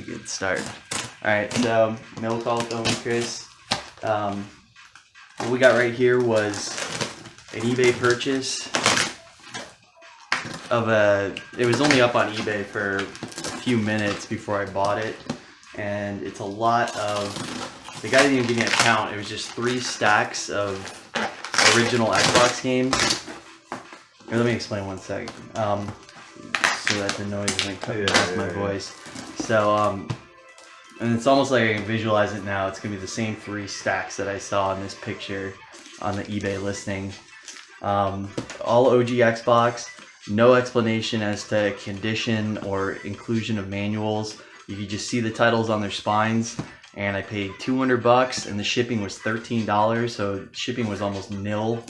good start. Alright, so mail call tOMmY, Chris. What we got right here was an eBay purchase of it was only up on eBay for a few minutes before I bought it, and it's a lot of, the guy didn't even give me a count, it was just 3 stacks of original Xbox games. Here, let me explain one second, so that the noise isn't cutting off my voice. So, and it's almost like I can visualize it now. It's going to be the same 3 stacks that I saw in this picture on the eBay listing. All OG Xbox, no explanation as to condition or inclusion of manuals. You can just see the titles on their spines, and I paid $200 and the shipping was $13, so shipping was almost nil,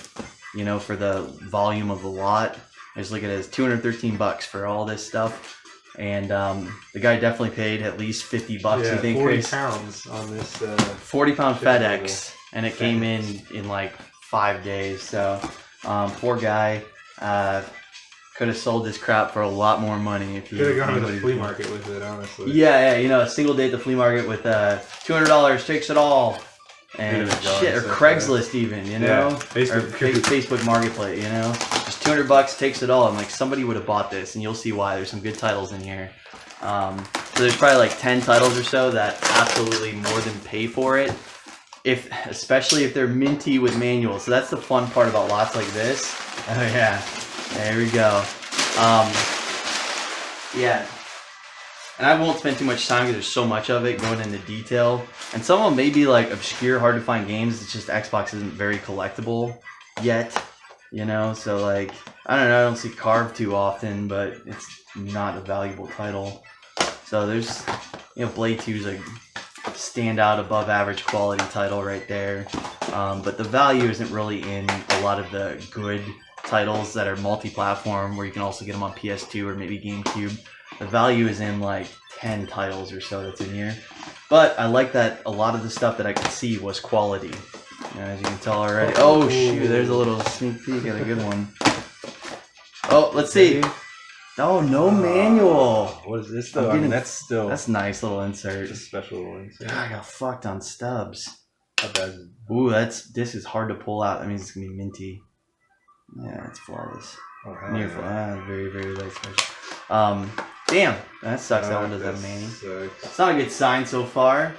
you know, for the volume of the lot. I just look at it as $213 for all this stuff. And the guy definitely paid at least $50, I think. 40 pounds on this. 40-pound FedEx, and it came in like 5 days. So poor guy could have sold this crap for a lot more money if he could have gone to the flea market with it, honestly. Yeah, you know, a single day at the flea market with $200 takes it all. And shit, or Craigslist even, you know, or Facebook Marketplace, you know, just $200 takes it all, and like somebody would have bought this, and you'll see why. There's some good titles in here. So there's probably like 10 titles or so that absolutely more than pay for it, especially if they're minty with manuals. So that's the fun part about lots like this. Oh yeah, there we go. Yeah. And I won't spend too much time because there's so much of it going into detail. And some of them may be like obscure, hard to find games. It's just Xbox isn't very collectible yet, you know? So like, I don't know, I don't see Carve too often, but it's not a valuable title. So there's, you know, Blade 2 is a standout above average quality title right there. But the value isn't really in a lot of the good titles that are multi-platform where you can also get them on PS2 or maybe GameCube. The value is in like 10 titles or so that's in here. But I like that a lot of the stuff that I could see was quality. You know, as you can tell already. Oh shoot, there's a little sneak peek at a good one. Oh, let's see. Oh, no manual. What is this though? I mean, that's nice little insert. It's a special insert. God, I got fucked on stubs. How bad is it? Ooh, this is hard to pull out. That means it's gonna be minty. Yeah, it's flawless. Oh, near flawless. Very, very light special. Damn, that sucks. That one doesn't have mani. It's not a good sign so far.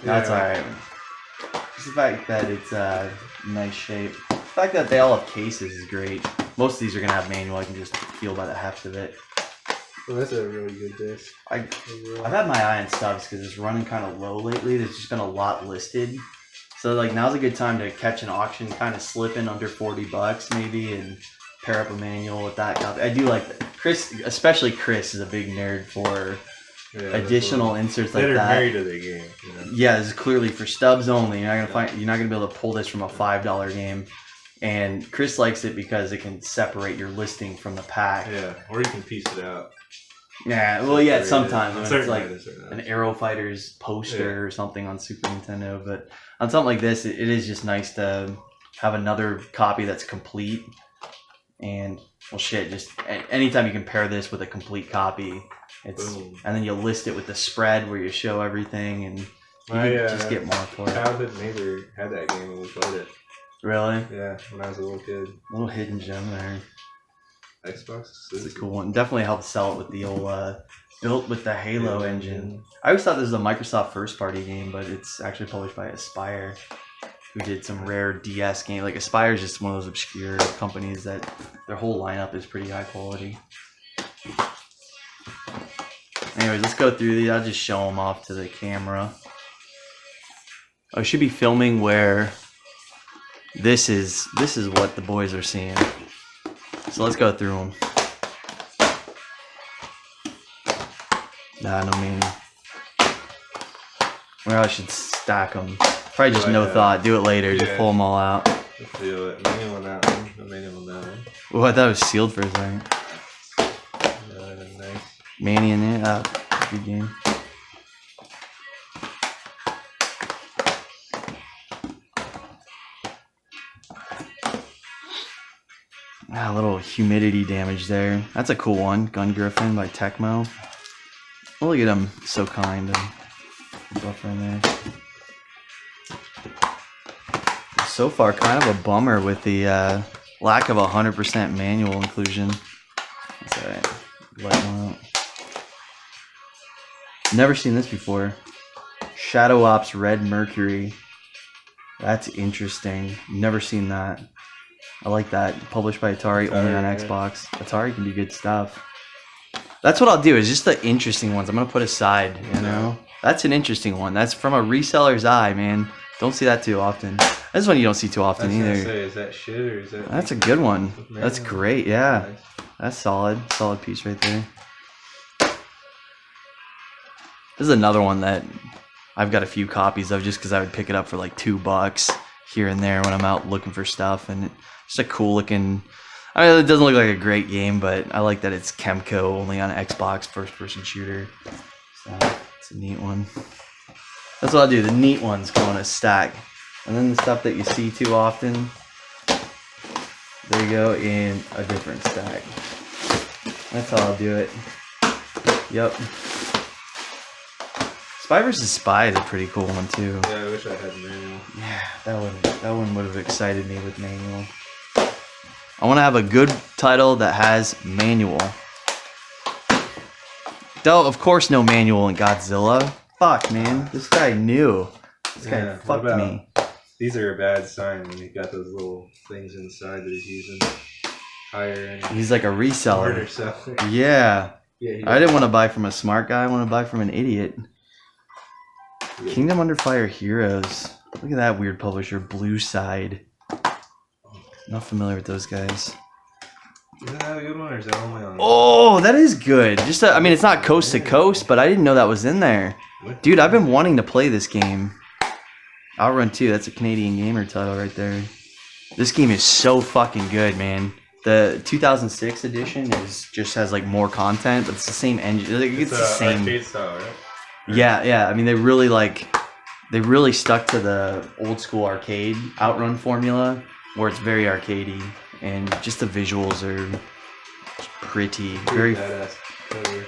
That's alright. Just the fact that it's nice shape. The fact that they all have cases is great. Most of these are gonna have manual. I can just feel by the heft of it. Well, that's a really good disc. I've had my eye on stubs because it's running kind of low lately. There's just been a lot listed. So like now's a good time to catch an auction, kind of slip in under $40 maybe, and pair up a manual with that copy. I do like that. Chris, especially Chris, is a big nerd for additional inserts like that. They're married to the game. You know? Yeah, this is clearly for stubs only. You're not gonna be able to pull this from a $5 game. And Chris likes it because it can separate your listing from the pack. Yeah, or you can piece it out. Yeah, well, yeah, sometimes when it's like an Arrow Fighters poster or something on Super Nintendo. But on something like this, it is just nice to have another copy that's complete. And well, shit, just anytime you can pair this with a complete copy, it's and then you list it with the spread where you show everything, and you just get more for it. Childhood neighbor had that game and we played it. Really? Yeah, when I was a little kid. Little hidden gem there. Xbox. It's a cool one. Definitely helped sell it with the old built with the Halo engine. I always thought this was a Microsoft first party game, but it's actually published by Aspyr, who did some rare DS game. Like Aspyr is just one of those obscure companies that their whole lineup is pretty high quality. Anyways, let's go through these. I'll just show them off to the camera. I should be filming where this is what the boys are seeing. So let's go through them. Nah, no meaning. Or I should stack them. Probably just no thought. Do it later. Just pull them all out. Let's do it. Manual on that one. No manual on that one. Oh, I thought it was sealed for a second. Nice. Manny in there. Good game. A little humidity damage there. That's a cool one. Gun Griffin by Tecmo. Oh, look at him, so kind and buffer in there. So far, kind of a bummer with the lack of 100% manual inclusion. That's alright. Light one out. Never seen this before. Shadow Ops Red Mercury. That's interesting. Never seen that. I like that. Published by Atari, only on Xbox. Atari can do good stuff. That's what I'll do, is just the interesting ones I'm going to put aside, you know? That's an interesting one. That's from a reseller's eye, man. Don't see that too often. This one you don't see too often either. Say, is that shit or is that... That's a good one. That's great, yeah. Nice. That's solid. Solid piece right there. This is another one that I've got a few copies of just because I would pick it up for like $2 here and there when I'm out looking for stuff. And it's just a cool looking... I mean, it doesn't look like a great game, but I like that it's Chemco, only on Xbox, first-person shooter. So it's a neat one. That's what I'll do. The neat ones go in a stack. And then the stuff that you see too often, they go in a different stack. That's how I'll do it. Yep. Spy vs. Spy is a pretty cool one too. Yeah, I wish I had manual. Yeah, that one would have excited me with manual. I want to have a good title that has manual. Though, of course, no manual in Godzilla. Fuck, man. This guy knew. This guy fucked me. These are a bad sign when you've got those little things inside that he's using. Higher end. He's like a reseller. Yeah. I didn't want to buy from a smart guy. I want to buy from an idiot. Yeah. Kingdom Under Fire Heroes. Look at that weird publisher. Blue Side. Not familiar with those guys. Isn't that a good one, or is that only on? Oh, that is good. Just, I mean, it's not coast to coast, but I didn't know that was in there. Dude, I've been wanting to play this game. Outrun 2, that's a Canadian gamer title right there. This game is so fucking good, man. The 2006 edition just has like more content, but it's the same engine. It's the same arcade style, right? Yeah. I mean, they really stuck to the old school arcade Outrun formula, where it's very arcadey, and just the visuals are pretty. Very badass cover.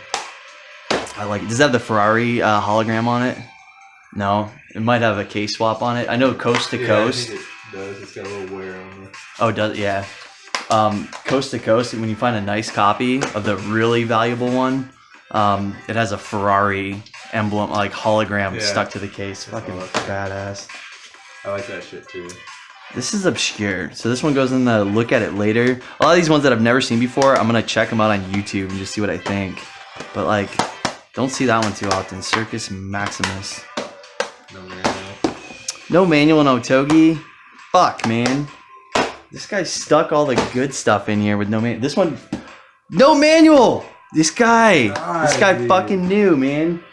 I like it. Does it have the Ferrari hologram on it? No. It might have a case swap on it. I know Coast to Coast. I think it does. It's got a little wear on it. Oh, does yeah. Coast to Coast, when you find a nice copy of the really valuable one, it has a Ferrari emblem, like hologram stuck to the case. Fucking badass. I like that shit too. This is obscure. So this one goes in the look at it later. A lot of these ones that I've never seen before, I'm going to check them out on YouTube and just see what I think. But like, don't see that one too often. Circus Maximus. No manual. No manual in Otogi? Fuck, man. This guy stuck all the good stuff in here with no manual. This one, no manual! This guy fucking knew, man.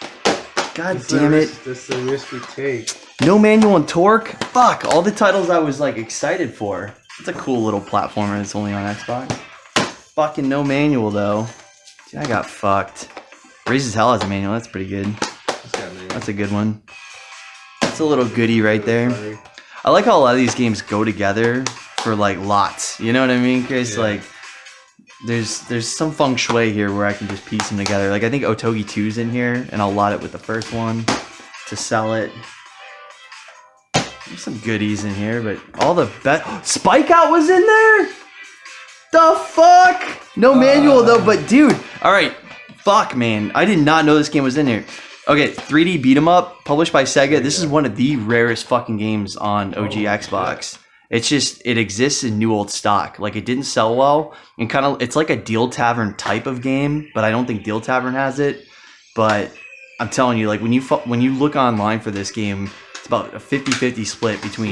God damn it. That's the risk we take. No manual and Torque? Fuck, all the titles I was like excited for. It's a cool little platformer that's only on Xbox. Fucking no manual though. Dude, I got fucked. Raises Hell has a manual, that's pretty good. That's a good one. That's a little goodie right there. I like how a lot of these games go together for like lots. You know what I mean, Chris? Yeah. Like there's some feng shui here where I can just piece them together. Like I think Otogi 2's in here, and I'll lot it with the first one to sell it. There's some goodies in here, but all the Spike Out was in there? The fuck? No manual though, but dude, alright. Fuck, man. I did not know this game was in here. Okay, 3D beat 'em up, published by Sega. This is one of the rarest fucking games on OG Xbox. Shit. It's just, it exists in new old stock. Like, it didn't sell well, and kind of, it's like a Deal Tavern type of game, but I don't think Deal Tavern has it. But I'm telling you, like, when you look online for this game, it's about a 50-50 split between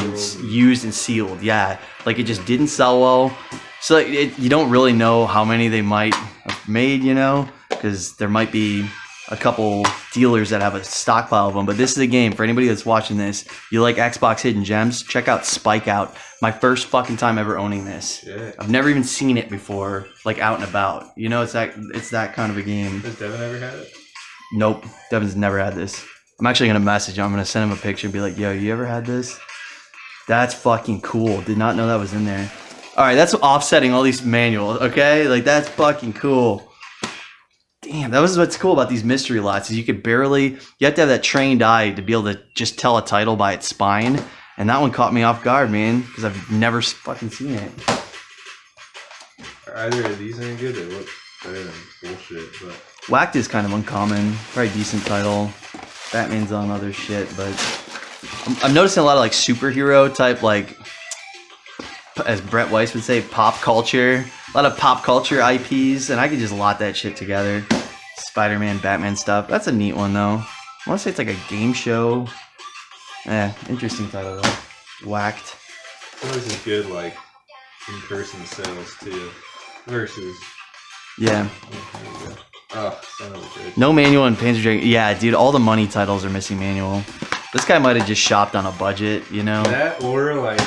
used and sealed. Yeah, like, it just didn't sell well. So like, you don't really know how many they might have made, you know, because there might be a couple dealers that have a stockpile of them. But this is a game for anybody that's watching this. You like Xbox Hidden Gems? Check out Spike Out. My first fucking time ever owning this. Shit. I've never even seen it before, like out and about. You know, it's that kind of a game. Has Devin ever had it? Nope, Devin's never had this. I'm actually gonna message him. I'm gonna send him a picture and be like, "Yo, you ever had this? That's fucking cool. Did not know that was in there." All right, that's offsetting all these manuals. Okay, like that's fucking cool. Damn, that was what's cool about these mystery lots is you have to have that trained eye to be able to just tell a title by its spine. And that one caught me off guard, man, because I've never fucking seen it. Are either of these any good? They look better than bullshit, but... Whacked is kind of uncommon. Probably decent title. Batman's on other shit, but... I'm noticing a lot of, like, superhero type, like... As Brett Weiss would say, pop culture. A lot of pop culture IPs, and I could just lot that shit together. Spider-Man, Batman stuff. That's a neat one, though. I want to say it's like a game show. Interesting title, though. Whacked. Those are good, like, in-person sales, too. Versus... Yeah. Oh, son of a bitch. No manual and Panzer Dragon. Yeah, dude, all the money titles are missing manual. This guy might have just shopped on a budget, you know? That or, like,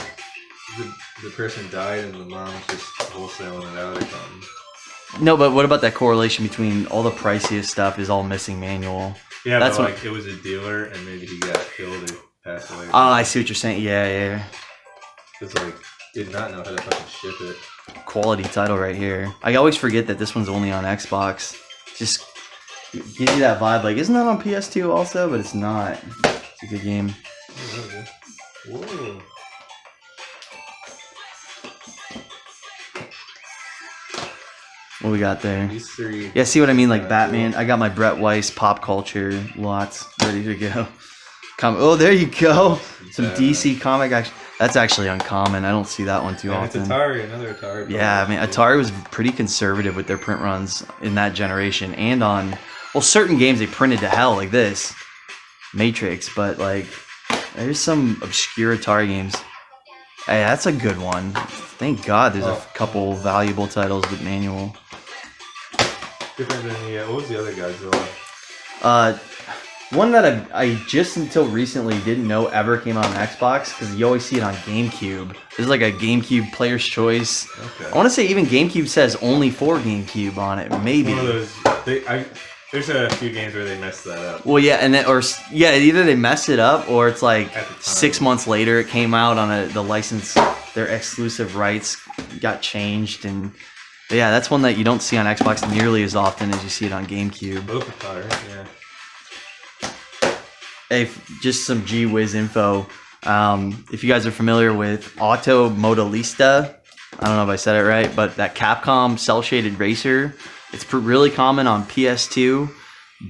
the person died and the mom's just wholesaling it out or something. No, but what about that correlation between all the priciest stuff is all missing manual? Yeah, that's but, what... like, it was a dealer and maybe he got killed or passed away. Oh, I see what you're saying. Yeah. Because, like, did not know how to fucking ship it. Quality title right here. I always forget that this one's only on Xbox. Just gives you that vibe. Like, isn't that on PS2 also? But it's not. It's a good game. Whoa. What we got there? These three. Yeah, see what I mean? Like Batman. I got my Brett Weiss pop culture lots ready to go. Oh, there you go. Some DC comic action. That's actually uncommon. I don't see that one too often. It's Atari, another Atari. Yeah, I mean, Atari was pretty conservative with their print runs in that generation, and on certain games they printed to hell like this, Matrix. But like, there's some obscure Atari games. Hey, that's a good one. Thank God, there's a couple valuable titles with manual. Different than the what was the other Godzilla? One that I just until recently didn't know ever came out on Xbox because you always see it on GameCube. There's like a GameCube Player's Choice. Okay. I want to say even GameCube says only for GameCube on it, maybe. One of those. There's a few games where they messed that up. Well, yeah, and then either they mess it up or it's like 6 months later it came out on the license. Their exclusive rights got changed, and yeah, that's one that you don't see on Xbox nearly as often as you see it on GameCube. Both Atari, yeah. Hey, just some Gee Whiz info. If you guys are familiar with Auto Modelista, I don't know if I said it right, but that Capcom cel-shaded racer, it's really common on PS2,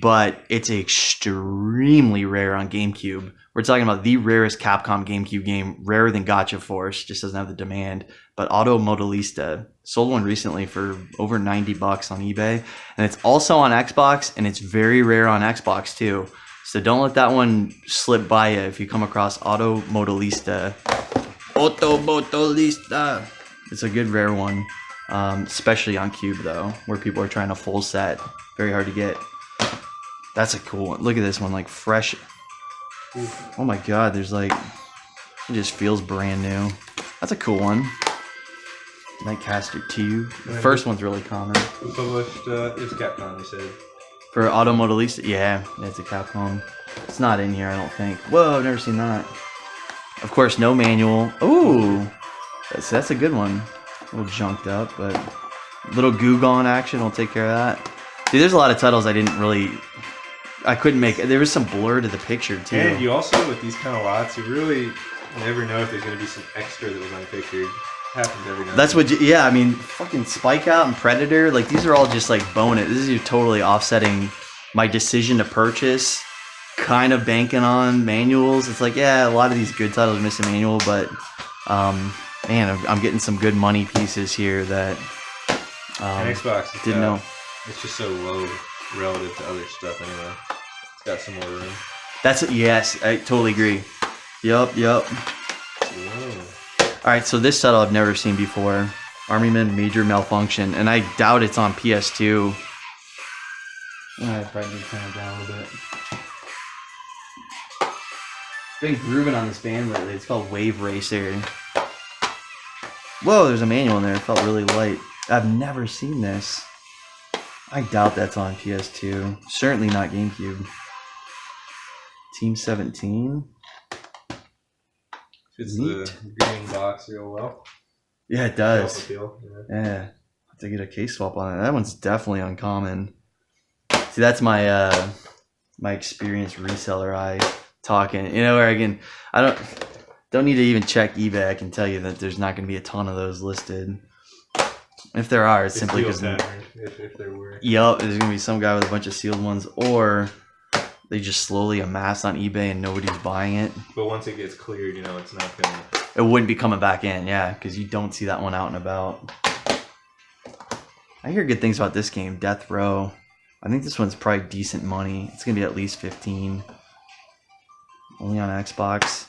but it's extremely rare on GameCube. We're talking about the rarest Capcom GameCube game, rarer than Gotcha Force, just doesn't have the demand. But Auto Modelista, sold one recently for over $90 on eBay, and it's also on Xbox, and it's very rare on Xbox too. So don't let that one slip by you if you come across Auto Modelista. Auto Modelista. It's a good rare one, especially on Cube though, where people are trying a full set. Very hard to get. That's a cool one. Look at this one, like fresh. Oh my God, there's like, it just feels brand new. That's a cool one. Nightcaster 2. The first one's really common. Who published, it's Capcom, you said. For Auto Modelista, yeah, it's a Capcom. It's not in here, I don't think. Whoa, I've never seen that. Of course, no manual. Ooh, that's a good one. A little junked up, but little Goo-Gone action will take care of that. Dude, there's a lot of titles I couldn't make. There was some blur to the picture too. And you also, with these kind of lots, you really never know if there's going to be some extra that was unpictured. Happens every now and That's what, yeah, I mean, fucking Spike Out and Predator, like, these are all just, like, bonus. This is you totally offsetting my decision to purchase, kind of banking on manuals. It's like, yeah, a lot of these good titles are missing manual, but, man, I'm getting some good money pieces here that, and Xbox didn't know. It's just so low relative to other stuff anyway. It's got some more room. Yes, I totally agree. Yup. Whoa. Alright, so this title I've never seen before. Army Men Major Malfunction, and I doubt it's on PS2. I probably need to turn it down a little bit. Been grooving on this band lately. It's called Wave Racer. Whoa, there's a manual in there. It felt really light. I've never seen this. I doubt that's on PS2. Certainly not GameCube. Team 17. Fits the green box real well. Yeah, it does. Yeah. Yeah. Have to get a case swap on it. That one's definitely uncommon. See, that's my my experienced reseller eye talking. You know, where I don't need to even check eBay. I can tell you that there's not going to be a ton of those listed. If there are, it's simply because if there were. Yup, there's going to be some guy with a bunch of sealed ones, or they just slowly amass on eBay and nobody's buying it. But once it gets cleared, you know, it's not going to... It wouldn't be coming back in, yeah, because you don't see that one out and about. I hear good things about this game, Death Row. I think this one's probably decent money. It's going to be at least 15. Only on Xbox.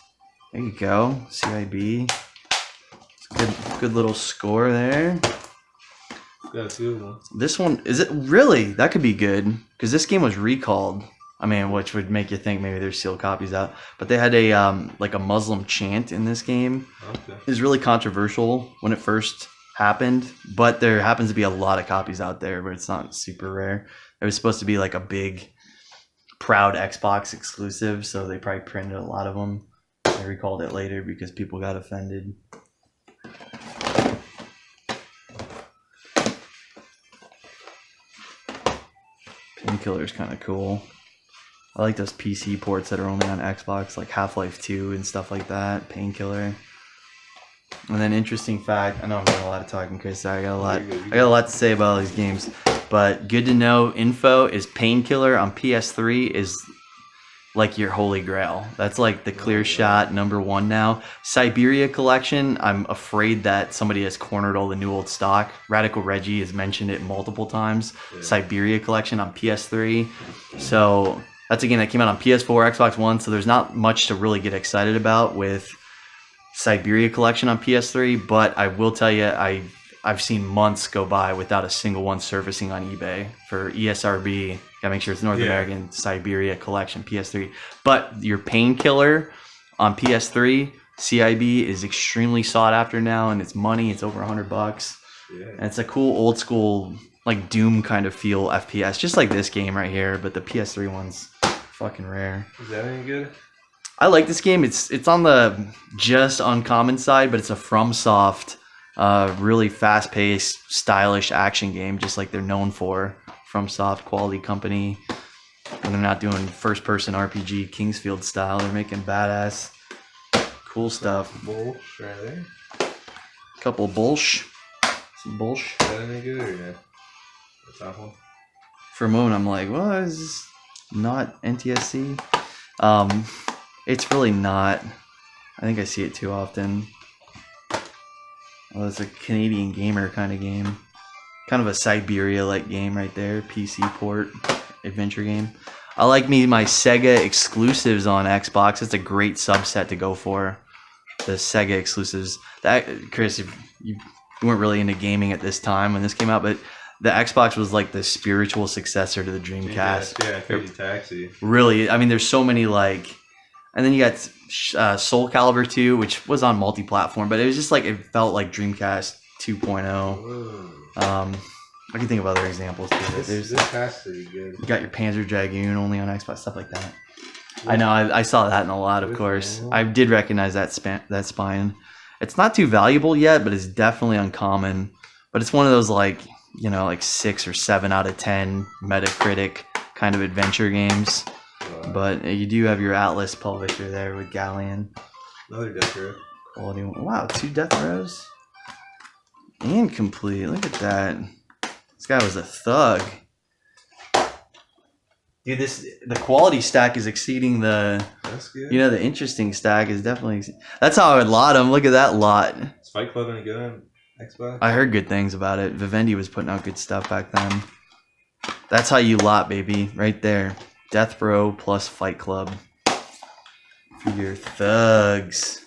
There you go, CIB. Good little score there. Got a sealed one. This one, is it really? That could be good, because this game was recalled. I mean, which would make you think maybe there's sealed copies out. But they had a like a Muslim chant in this game. Okay. It was really controversial when it first happened, but there happens to be a lot of copies out there, but it's not super rare. It was supposed to be like a big, proud Xbox exclusive, so they probably printed a lot of them. They recalled it later because people got offended. Painkiller is kind of cool. I like those PC ports that are only on Xbox, like Half-Life 2 and stuff like that. Painkiller. And then interesting fact, I know I'm doing a lot of talking, Chris. I got a lot to say about all these games, but good to know info is Painkiller on PS3 is like your holy grail. That's like the clear shot #1 now. Siberia Collection, I'm afraid that somebody has cornered all the new old stock. Radical Reggie has mentioned it multiple times. Yeah. Siberia Collection on PS3. So that's a game that came out on PS4, Xbox One, so there's not much to really get excited about with Siberia Collection on PS3, but I will tell you, I've seen months go by without a single one surfacing on eBay for ESRB. Gotta make sure it's North American Siberia Collection PS3. But your Painkiller on PS3 CIB is extremely sought after now, and it's money. It's over $100. Yeah. And it's a cool old school like Doom kind of feel FPS, just like this game right here. But the PS3 one's fucking rare. Is that any good? I like this game. It's on the just uncommon side, but it's a FromSoft, really fast-paced, stylish action game, just like they're known for. FromSoft, quality company, and they're not doing first-person RPG Kingsfield style. They're making badass, cool stuff. Bullsh right there. Couple Bullsh. Some Bullsh. Is that any good or no? The top one. For a moment, I'm like, well, is this not NTSC? It's really not. I think I see it too often. Oh, it's a Canadian gamer kind of game. Kind of a Siberia-like game right there. PC port adventure game. I like my Sega exclusives on Xbox. It's a great subset to go for. The Sega exclusives. That, Chris, you weren't really into gaming at this time when this came out, but the Xbox was like the spiritual successor to the Dreamcast. Yeah, Crazy Taxi. Really, I mean, there's so many like... And then you got Soul Calibur 2, which was on multi-platform, but it was just like, it felt like Dreamcast 2.0. I can think of other examples too. This has to be good. You got your Panzer Dragoon only on Xbox, stuff like that. Yeah. I know, I saw that in a lot, of course. I did recognize that spine. It's not too valuable yet, but it's definitely uncommon. But it's one of those like, you know, like 6 or 7 out of 10 Metacritic kind of adventure games. But you do have your Atlas publisher there with Galleon. Another Death Row. Quality one. Wow, 2 Death Rows. And complete. Look at that. This guy was a thug. Dude, the quality stack is exceeding the... That's good. You know, the interesting stack is definitely... That's how I would lot them. Look at that lot. Is Fight Club any good on Xbox? I heard good things about it. Vivendi was putting out good stuff back then. That's how you lot, baby. Right there. Death Row plus Fight Club. For your thugs.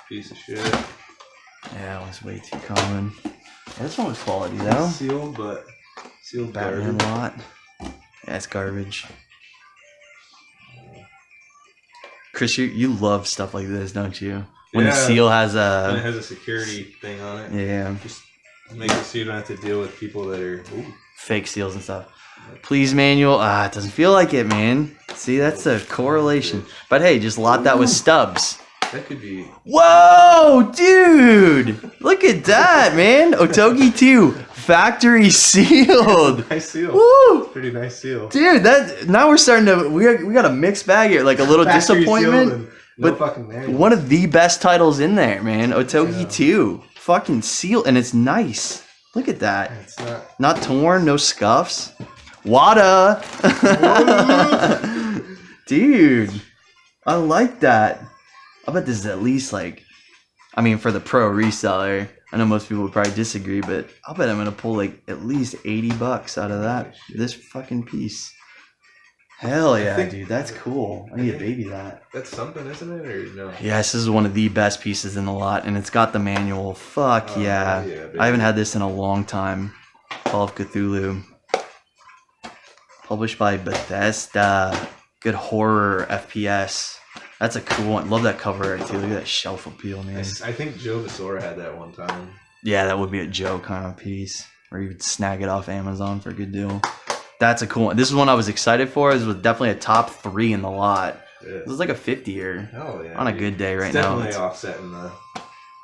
Piece of shit. Yeah, it was way too common. Yeah, this one was quality though. Sealed Batman garbage. lot. Yeah, it's garbage. Chris, you love stuff like this, don't you? When the seal has when it has a security thing on it. Yeah. Just make it so you don't have to deal with people that are fake seals and stuff. Please manual. It doesn't feel like it, man. See, that's a correlation. But hey, just lot that with stubs. That could be. Whoa, dude! Look at that, man. Otogi 2. factory sealed. Nice seal. Woo! Pretty nice seal. Dude, that now we're starting to we got a mixed bag here, like a little Factory disappointment. No but fucking manual. one of the best titles in there, man. Otogi Yeah. 2. Fucking sealed, and it's nice. Look at that. It's not. Not torn, no scuffs. Wada. Dude, I like that. I bet this is at least like, I mean, for the pro reseller, I know most people would probably disagree, but I'll bet I'm gonna pull like at least $80 out of that. This fucking piece. Hell yeah, dude, that's cool. I need to baby that. That's something, isn't it, or no? Yes, this is one of the best pieces in the lot, and it's got the manual. Fuck yeah. I haven't had this in a long time. Call of Cthulhu. Published by Bethesda. Good horror FPS. That's a cool one. Love that cover art too. Look at that shelf appeal, man. I think Joe Vasora had that one time. Yeah, that would be a Joe kind of piece. Or you would snag it off Amazon for a good deal. That's a cool one. This is one I was excited for. This was definitely a top 3 in the lot. Yeah. It was like a 50-er. Hell yeah. On a good day right it's now. Definitely offsetting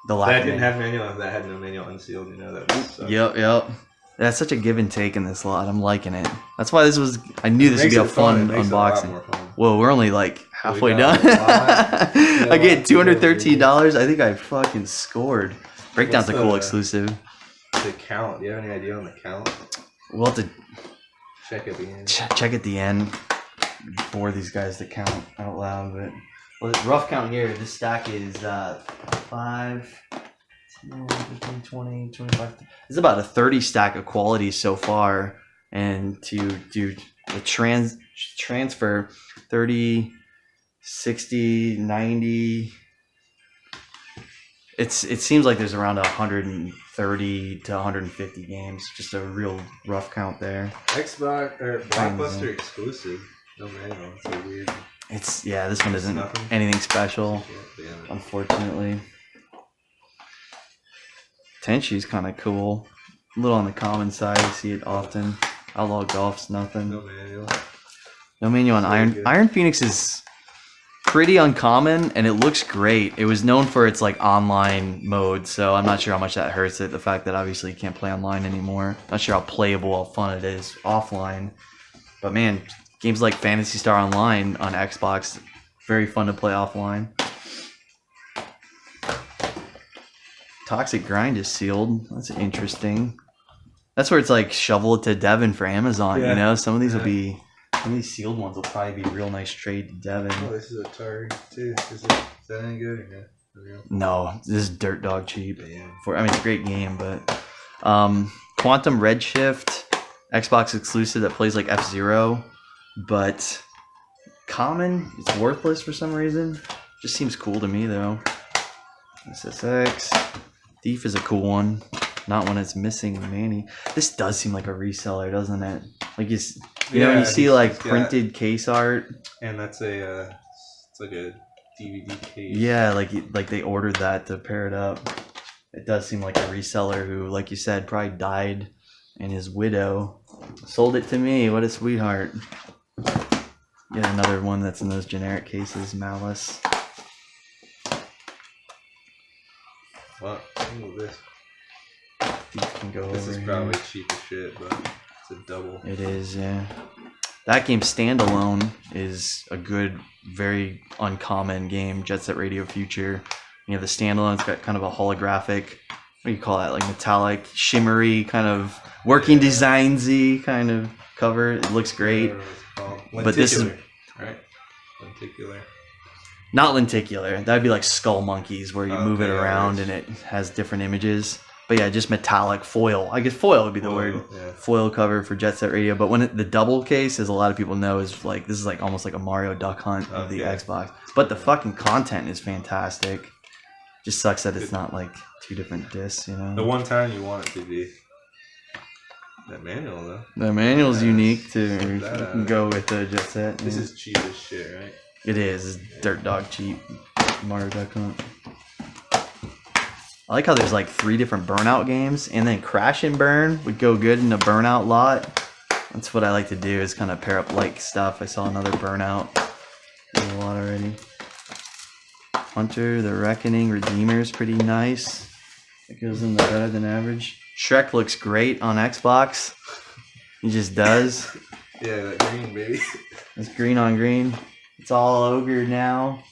the lack that of didn't manual. have manual, and that had no manual unsealed. You know that. Was, Yep. That's such a give and take in this lot. I'm liking it. That's why this was. I knew this would be a fun unboxing. Whoa, we're only like halfway done. I get $213. I think I fucking scored. Breakdown's a cool exclusive. The count. Do you have any idea on the count? We'll have to check at the end. Check at the end. Bore these guys to count out loud, but well, rough count here. This stack is 5, 10, 15, 20, 25. It's about a 30 stack of quality so far, and to do the transfer 30, 60, 90. It seems like there's around 130 to 150 games. Just a real rough count there. Xbox or Blockbuster exclusive. No manual. It's so weird. This one isn't anything special, unfortunately. Tenshi's kind of cool. A little on the common side. You see it often. Outlaw Golf's nothing. No manual. No manual on Iron. Good. Iron Phoenix is pretty uncommon, and it looks great. It was known for its like online mode, so I'm not sure how much that hurts it. The fact that obviously you can't play online anymore. Not sure how playable, how fun it is offline. But man, games like Phantasy Star Online on Xbox, very fun to play offline. Toxic Grind is sealed. That's interesting. That's where it's like shovel it to Devin for Amazon. You know, some of these will be. Some of these sealed ones will probably be real nice trade to Devin. Oh, this is Atari too. Is that any good or no? No, this is dirt dog cheap. Yeah. It's a great game, but Quantum Redshift, Xbox exclusive that plays like F-Zero, but common, it's worthless for some reason. Just seems cool to me though. SSX, Thief is a cool one. Not when it's missing Manny. This does seem like a reseller, doesn't it? Like you know, when you see like printed case art, and that's it's like a DVD case. Yeah, like they ordered that to pair it up. It does seem like a reseller who, like you said, probably died, and his widow sold it to me. What a sweetheart! Yet another one that's in those generic cases, Malice. What? This. Can go this over is probably here. cheap as shit, but it's a double. It is, yeah. That game standalone is a good, very uncommon game. Jet Set Radio Future. You have the standalone. It's got kind of a holographic. What do you call that? Like metallic, shimmery, kind of working design-y kind of cover. It looks great. But this is right. Lenticular. Not lenticular. That'd be like Skull Monkeys, where you move it around and it has different images. But yeah, just metallic foil. I guess foil would be the word. Yeah. Foil cover for Jet Set Radio. But when the double case, as a lot of people know, is like this is like almost like a Mario Duck Hunt of the Xbox. But the fucking content is fantastic. Just sucks that it's not like 2 different discs, you know. The one time you want it to be. That manual though. The manual's unique too. You can go with the Jet Set. This is cheap as shit, right? It is. It's dirt dog cheap. Mario Duck Hunt. I like how there's like 3 different Burnout games, and then Crash and Burn would go good in a Burnout lot. That's what I like to do, is kind of pair up like stuff. I saw another Burnout in a lot already. Hunter, the Reckoning, Redeemer is pretty nice. It goes in the better than average. Shrek looks great on Xbox. He just does. Yeah, that green, baby. It's green on green. It's all ogre now.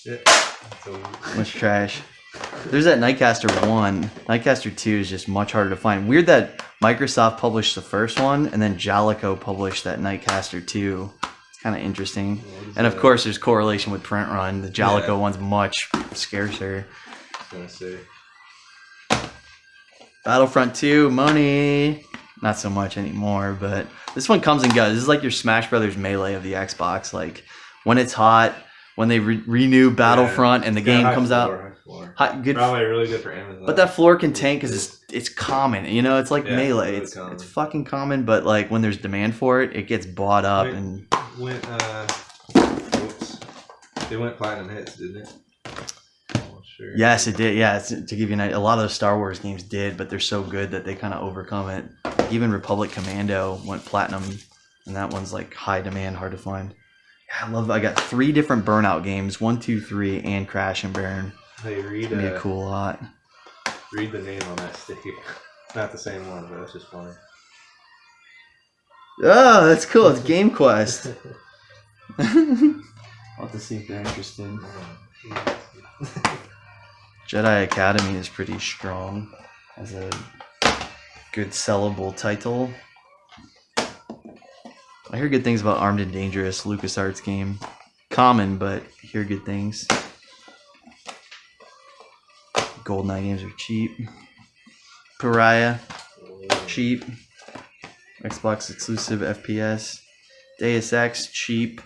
Yeah. Much trash. There's that Nightcaster 1. Nightcaster 2 is just much harder to find. Weird that Microsoft published the first one and then TaLLaRiCo published that Nightcaster 2. It's kind of interesting. And of course, there's correlation with print run. The TaLLaRiCo one's much scarcer. I was gonna say. Battlefront 2, money. Not so much anymore, but this one comes and goes. This is like your Smash Brothers Melee of the Xbox. Like when it's hot, when they renew Battlefront and the game comes out. Good. Probably really good for Amazon. But that floor can tank because it's common. You know, it's like Melee. It's fucking common, but like when there's demand for it, it gets bought up and they went platinum hits, didn't it? Sure. Yes, it did. Yeah, to give you an idea, a lot of those Star Wars games did, but they're so good that they kind of overcome it. Even Republic Commando went platinum, and that one's like high demand, hard to find. Yeah, I got 3 different Burnout games, 1, 2, 3, and Crash and Burn. Hey, read be a cool lot. Read the name on that sticker. It's not the same one, but it's just funny. Oh, that's cool. It's Game Quest. I'll have to see if they're interested. Jedi Academy is pretty strong as a good sellable title. I hear good things about Armed and Dangerous, LucasArts game. Common, but hear good things. GoldenEye games are cheap. Pariah, cheap. Xbox exclusive FPS. Deus Ex, cheap,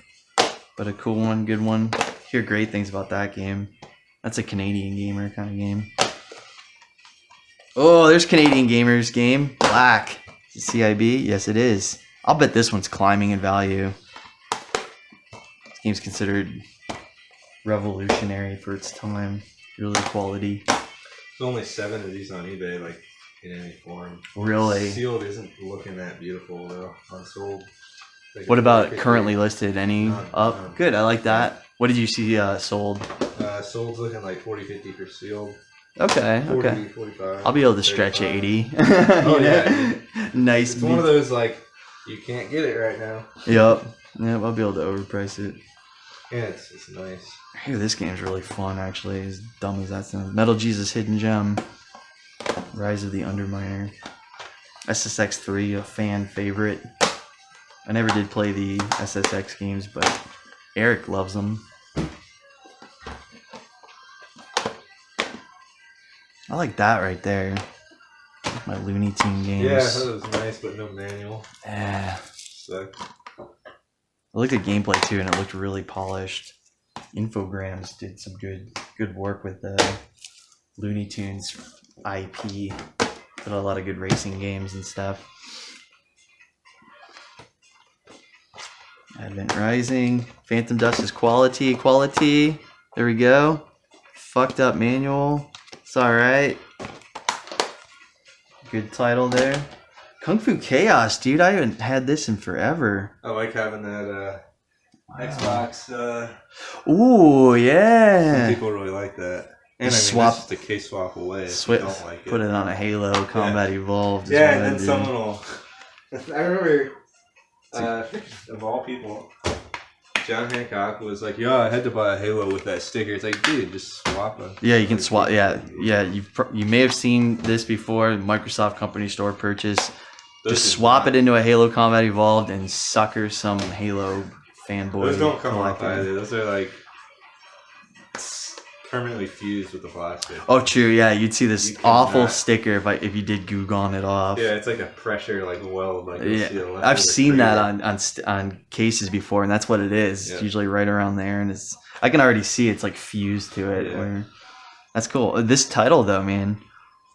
but a cool one, good one. Hear great things about that game. That's a Canadian gamer kind of game. Oh, there's Canadian Gamers game. Black. Is it CIB? Yes, it is. I'll bet this one's climbing in value. This game's considered revolutionary for its time. Really quality. There's only 7 of these on eBay, like in any form. Really? Sealed isn't looking that beautiful though. Unsold. Like what about currently listed? Any up? None. Good. I like that. What did you see sold? Sold's looking like 40-50 for sealed. Okay. 40, okay. 45. I'll be able to stretch 80. Oh yeah. Nice. It's one of those like you can't get it right now. Yep. I'll be able to overprice it. Yeah, it's nice. Hey, this game's really fun, actually. As dumb as that sounds. Metal Jesus Hidden Gem. Rise of the Underminer. SSX 3, a fan favorite. I never did play the SSX games, but Eric loves them. I like that right there. My Looney Tune games. Yeah, that was nice, but no manual. Yeah. Sucked. I looked at gameplay too, and it looked really polished. Infogrames did some good work with the Looney Tunes IP. Did a lot of good racing games and stuff. Advent Rising. Phantom Dust is quality. There we go. Fucked up manual. It's alright. Good title there. Kung Fu Chaos, dude. I haven't had this in forever. I like having that Xbox. Ooh, yeah. Some people really like that. And Just that's just a case swap away if you don't like it. Put it on a Halo Combat Evolved. Yeah, and then someone will... I remember, of all people, John Hancock was like, "Yo, I had to buy a Halo with that sticker." It's like, dude, just swap them. Yeah, you can swap. Yeah. You may have seen this before. Microsoft Company Store purchase. Just swap it into a Halo Combat Evolved and sucker some Halo fanboy. Those don't come off either. Those are like permanently fused with the plastic. Oh, true. Yeah, you'd see this awful sticker if you did Goo-Gon it off. Yeah, it's like a pressure weld. Like yeah, I've seen that on cases before, and that's what it is. Yeah. It's usually right around there, and I can already see it's like fused to it. Yeah. That's cool. This title though, man,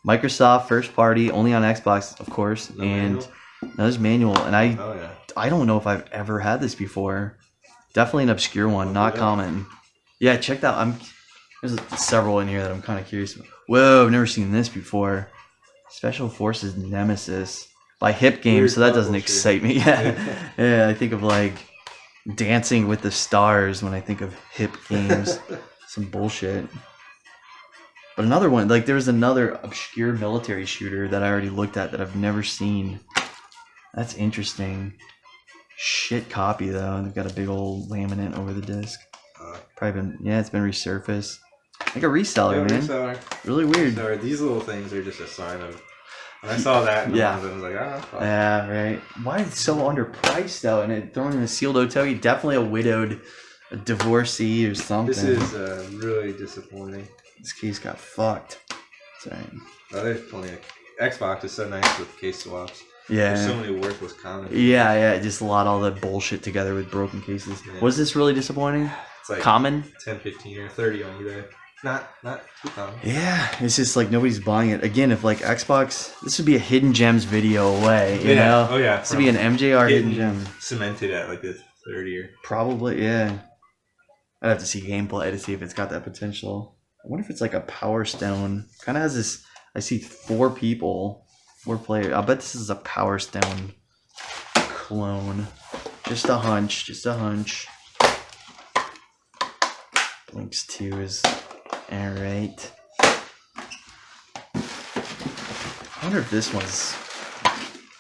Microsoft first party, only on Xbox, of course, and there's manual, and I don't know if I've ever had this before. Definitely an obscure one, not common. Yeah, check that. There's several in here that I'm kind of curious about. Whoa, I've never seen this before. Special Forces Nemesis by Hip Games, so that doesn't excite me. Yeah, I think of like Dancing with the Stars when I think of Hip Games. some bullshit. But another one, like there was another obscure military shooter that I already looked at that I've never seen. That's interesting. Shit copy though. They've got a big old laminate over the disc. Probably been, yeah, it's been resurfaced. Like a reseller, man. Reseller. Really weird. So these little things are just a sign of. When I saw that, and I was like, ah. Oh. Yeah, right. Why is it so underpriced though? And it thrown in a sealed Otogi, definitely a widowed, a divorcee or something. This is really disappointing. This case got fucked. Sorry. Oh, there's plenty of Xbox is so nice with case swaps. Yeah. There's so many worthless comments. Yeah, just a lot of all the bullshit together with broken cases. Yeah. Was this really disappointing? It's like common? 10, 15, or 30 on eBay. Not too common. Yeah, it's just like nobody's buying it. Again, if like Xbox, this would be a hidden gems video away, you know? Oh yeah. This would be an MJR hidden gem. Cemented at like this 30 or. Probably, yeah. I'd have to see gameplay to see if it's got that potential. I wonder if it's like a Power Stone. Kind of has this. I see 4 players. I'll bet this is a Power Stone clone. Just a hunch. Blinks 2 is alright. I wonder if this one's.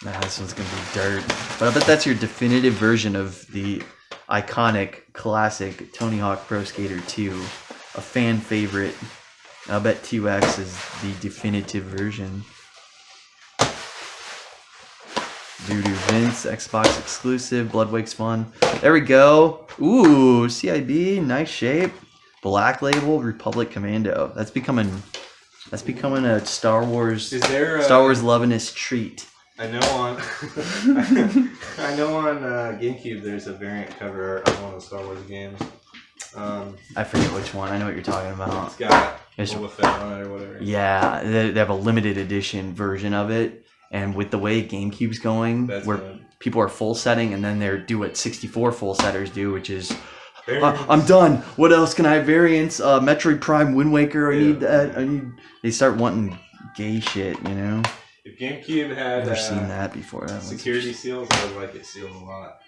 Nah, this one's gonna be dirt. But I bet that's your definitive version of the iconic, classic Tony Hawk Pro Skater 2. A fan favorite. I'll bet 2X is the definitive version. Voodoo Vince, Xbox exclusive, Bloodwake's fun. There we go. Ooh, CIB, nice shape. Black Label, Republic Commando. That's becoming a Star Wars. Is there Star Wars lovinist treat? I know on GameCube there's a variant cover art on one of the Star Wars games. I forget which one. I know what you're talking about. It's got Boba Fett on it or whatever. Yeah, they have a limited edition version of it, and with the way GameCube's going, people are full setting, and then they do what 64 full setters do, which is, I'm done. What else can I have variants? Metroid Prime, Wind Waker. I need that. They start wanting gay shit, you know. If GameCube had never seen that before. That security seals, I would like it sealed a lot.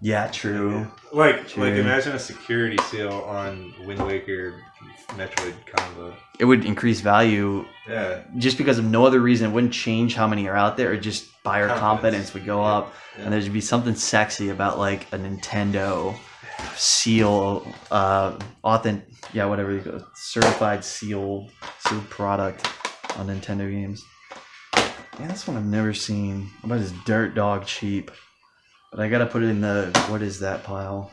Yeah, true. Like imagine a security seal on Wind Waker Metroid combo. It would increase value. Yeah. Just because of no other reason. It wouldn't change how many are out there. Or just buyer confidence would go up. Yeah. And there'd be something sexy about like a Nintendo seal, whatever you go, certified sealed product on Nintendo games. Yeah, this one I've never seen. I bet it's dirt dog cheap. But I gotta put it in the what is that pile.